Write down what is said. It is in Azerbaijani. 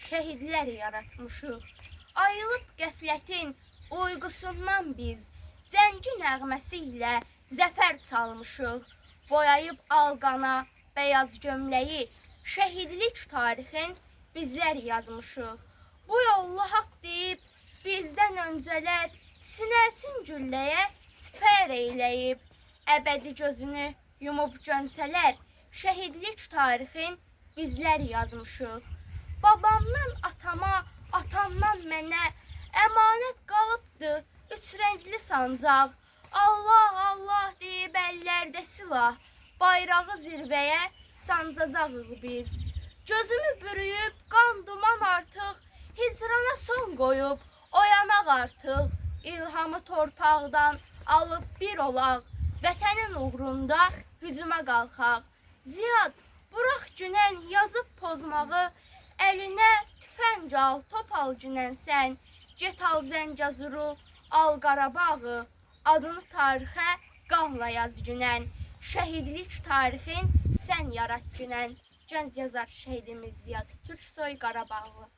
şəhidlər yaratmışıq. Ayılıb qəflətin uyqusundan biz Zəngi nəğməsi ilə zəfər çalmışıq. Boyayıb alqana bəyaz gömləyi şəhidlik tarixin bizlər yazmışıq. Bu yolla haqq deyib bizdən öncələr sinəsin gülləyə sipər eyləyib. Əbədi gözünü yumub gönsələr şəhidlik tarixin bizlər yazmışıq. Babamdan atama, atamdan mənə əmanət qalıbdı üç rəngli sancaq. Allah, Allah deyib əllərdə silah, bayrağı zirvəyə sancacağıq biz. Gözümü bürüyüb qan duman artıq, hicrana son qoyub oyanaq artıq. İlhamı torpaqdan alıb bir olaq, vətənin uğrunda hücuma qalxaq. Ziyad, burax günən yazıb pozmağı, əlinə tüfəng al, top al günən sən. Get al Zəngəzuru, al Qarabağı, adını tarixə qanla yaz günən. Şəhidlik tarixin sən yarat günən. Gənc yazar şəhidimiz Ziyad Türksoy Qarabağlı.